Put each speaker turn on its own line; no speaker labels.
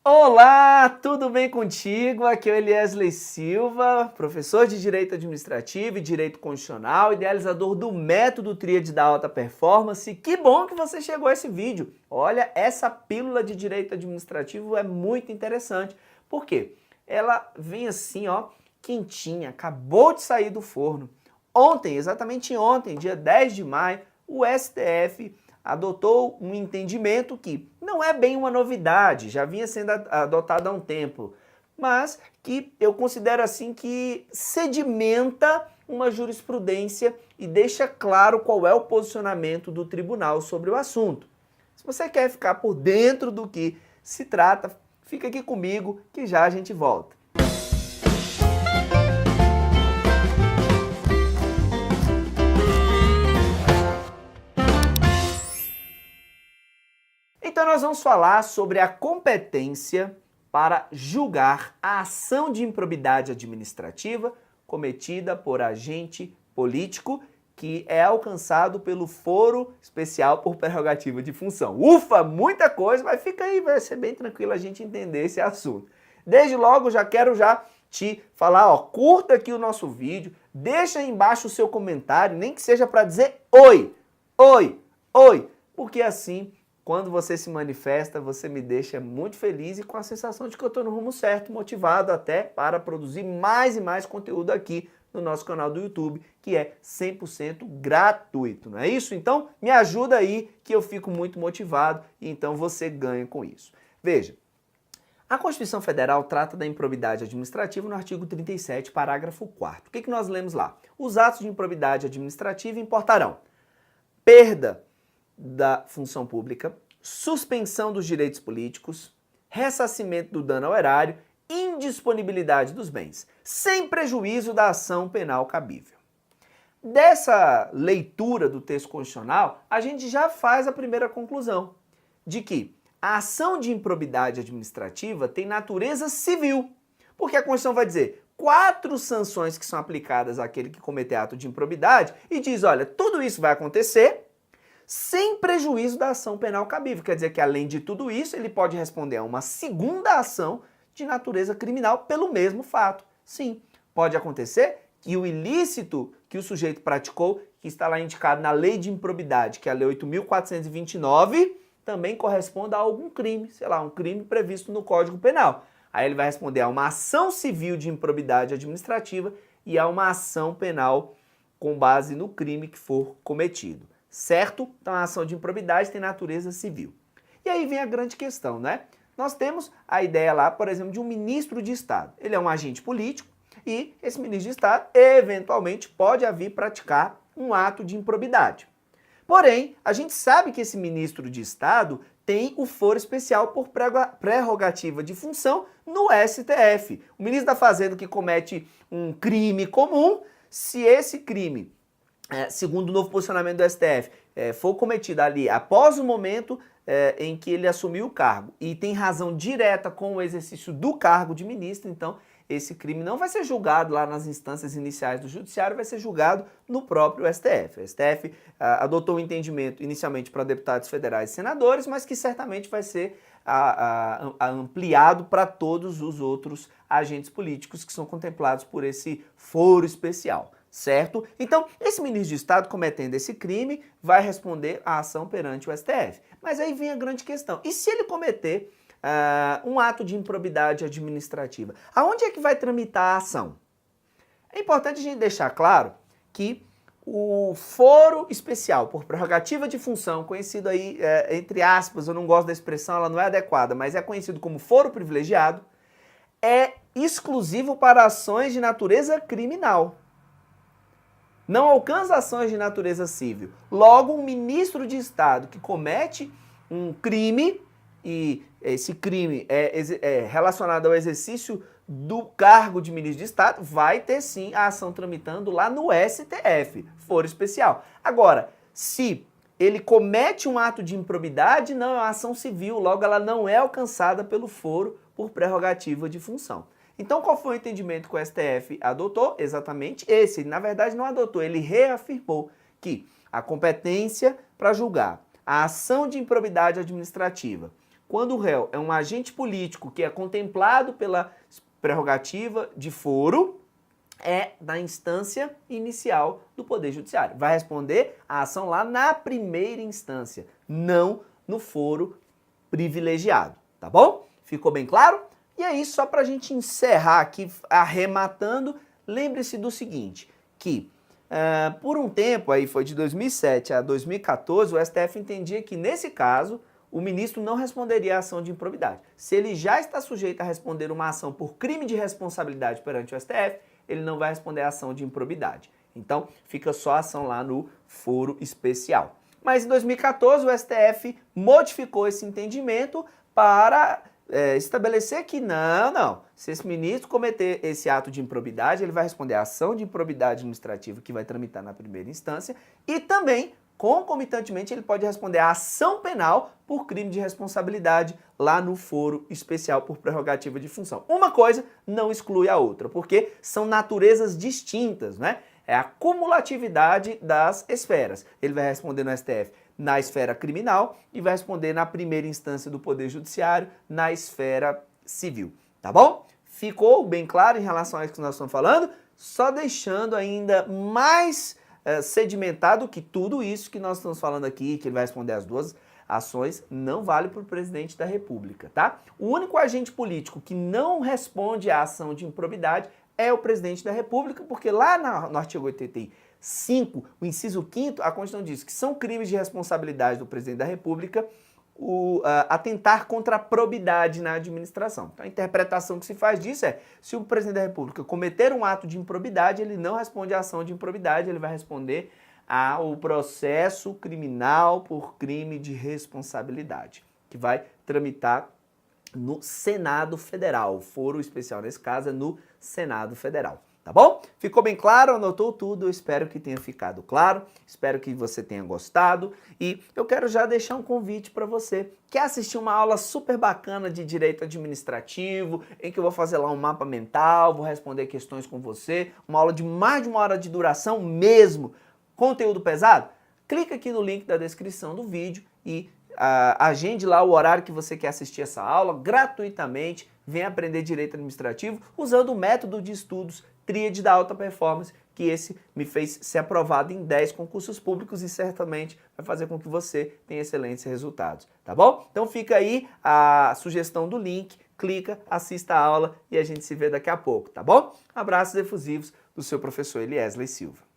Olá, tudo bem contigo? Aqui é o Eliesley Silva, professor de Direito Administrativo e Direito Constitucional, idealizador do método Tríade da Alta Performance. Que bom que você chegou a esse vídeo. Olha, essa pílula de Direito Administrativo é muito interessante. Por quê? Ela vem assim, ó, quentinha, acabou de sair do forno. Ontem, exatamente ontem, dia 10 de maio, o STF adotou um entendimento que não é bem uma novidade, já vinha sendo adotado há um tempo, mas que eu considero assim que sedimenta uma jurisprudência e deixa claro qual é o posicionamento do tribunal sobre o assunto. Se você quer ficar por dentro do que se trata, fica aqui comigo que já a gente volta. Então nós vamos falar sobre a competência para julgar a ação de improbidade administrativa cometida por agente político que é alcançado pelo foro especial por prerrogativa de função. Ufa, muita coisa, mas fica aí, vai ser bem tranquilo a gente entender esse assunto. Desde logo já quero te falar, ó, curta aqui o nosso vídeo, deixa aí embaixo o seu comentário, nem que seja para dizer oi, oi, oi, porque assim quando você se manifesta, você me deixa muito feliz e com a sensação de que eu estou no rumo certo, motivado até para produzir mais e mais conteúdo aqui no nosso canal do YouTube, que é 100% gratuito, não é isso? Então, me ajuda aí que eu fico muito motivado e então você ganha com isso. Veja, a Constituição Federal trata da improbidade administrativa no artigo 37, parágrafo 4º. O que nós lemos lá? Os atos de improbidade administrativa importarão perda da função pública, suspensão dos direitos políticos, ressarcimento do dano ao erário, indisponibilidade dos bens, sem prejuízo da ação penal cabível. Dessa leitura do texto constitucional, a gente já faz a primeira conclusão, de que a ação de improbidade administrativa tem natureza civil, porque a Constituição vai dizer 4 sanções que são aplicadas àquele que cometer ato de improbidade e diz, olha, tudo isso vai acontecer sem prejuízo da ação penal cabível. Quer dizer que, além de tudo isso, ele pode responder a uma segunda ação de natureza criminal pelo mesmo fato. Sim, pode acontecer que o ilícito que o sujeito praticou, que está lá indicado na Lei de Improbidade, que é a Lei 8.429, também corresponda a algum crime, sei lá, um crime previsto no Código Penal. Aí ele vai responder a uma ação civil de improbidade administrativa e a uma ação penal com base no crime que for cometido. Certo? Então a ação de improbidade tem natureza civil. E aí vem a grande questão, né? Nós temos a ideia lá, por exemplo, de um ministro de Estado. Ele é um agente político e esse ministro de Estado, eventualmente, pode vir praticar um ato de improbidade. Porém, a gente sabe que esse ministro de Estado tem o foro especial por prerrogativa de função no STF. O ministro da Fazenda que comete um crime comum, se esse crime segundo o novo posicionamento do STF, for cometido ali após o momento em que ele assumiu o cargo e tem razão direta com o exercício do cargo de ministro, então esse crime não vai ser julgado lá nas instâncias iniciais do judiciário, vai ser julgado no próprio STF. O STF adotou um entendimento inicialmente para deputados federais e senadores, mas que certamente vai ser ampliado para todos os outros agentes políticos que são contemplados por esse foro especial. Certo? Então, esse ministro de Estado cometendo esse crime vai responder à ação perante o STF. Mas aí vem a grande questão. E se ele cometer um ato de improbidade administrativa? Aonde é que vai tramitar a ação? É importante a gente deixar claro que o foro especial por prerrogativa de função, conhecido aí, entre aspas, eu não gosto da expressão, ela não é adequada, mas é conhecido como foro privilegiado, é exclusivo para ações de natureza criminal. Não alcança ações de natureza civil. Logo, um ministro de Estado que comete um crime, e esse crime é relacionado ao exercício do cargo de ministro de Estado, vai ter sim a ação tramitando lá no STF, foro especial. Agora, se ele comete um ato de improbidade, não é uma ação civil, logo ela não é alcançada pelo foro por prerrogativa de função. Então, qual foi o entendimento que o STF adotou? Exatamente esse. Ele, na verdade, não adotou, ele reafirmou que a competência para julgar a ação de improbidade administrativa quando o réu é um agente político que é contemplado pela prerrogativa de foro, é da instância inicial do Poder Judiciário. Vai responder a ação lá na primeira instância, não no foro privilegiado, tá bom? Ficou bem claro? E é isso, só para a gente encerrar aqui, arrematando, lembre-se do seguinte, que por um tempo, aí foi de 2007 a 2014, o STF entendia que nesse caso, o ministro não responderia à ação de improbidade. Se ele já está sujeito a responder uma ação por crime de responsabilidade perante o STF, ele não vai responder a ação de improbidade. Então, fica só a ação lá no foro especial. Mas em 2014, o STF modificou esse entendimento para estabelecer que não, se esse ministro cometer esse ato de improbidade, ele vai responder a ação de improbidade administrativa que vai tramitar na primeira instância e também, concomitantemente, ele pode responder a ação penal por crime de responsabilidade lá no foro especial por prerrogativa de função. Uma coisa não exclui a outra, porque são naturezas distintas, né? É a cumulatividade das esferas. Ele vai responder no STF na esfera criminal e vai responder na primeira instância do Poder Judiciário na esfera civil, tá bom? Ficou bem claro em relação a isso que nós estamos falando? Só deixando ainda mais sedimentado que tudo isso que nós estamos falando aqui, que ele vai responder as duas ações, não vale para o presidente da República, tá? O único agente político que não responde à ação de improbidade é o presidente da República, porque lá no artigo 85, o inciso 5º, a Constituição diz que são crimes de responsabilidade do presidente da República atentar contra a probidade na administração. Então, a interpretação que se faz disso é, se o presidente da República cometer um ato de improbidade, ele não responde à ação de improbidade, ele vai responder ao processo criminal por crime de responsabilidade, que vai tramitar no Senado Federal. O foro especial nesse caso é no Senado Federal. Tá bom? Ficou bem claro? Anotou tudo? Eu espero que tenha ficado claro, espero que você tenha gostado e eu quero já deixar um convite para você. Quer assistir uma aula super bacana de direito administrativo, em que eu vou fazer lá um mapa mental, vou responder questões com você, uma aula de mais de 1 hora de duração mesmo, conteúdo pesado? Clica aqui no link da descrição do vídeo e agende lá o horário que você quer assistir essa aula gratuitamente, venha aprender direito administrativo usando o método de estudos Tríade da Alta Performance, que esse me fez ser aprovado em 10 concursos públicos e certamente vai fazer com que você tenha excelentes resultados, tá bom? Então fica aí a sugestão do link, clica, assista a aula e a gente se vê daqui a pouco, tá bom? Abraços efusivos do seu professor Eliesley Silva.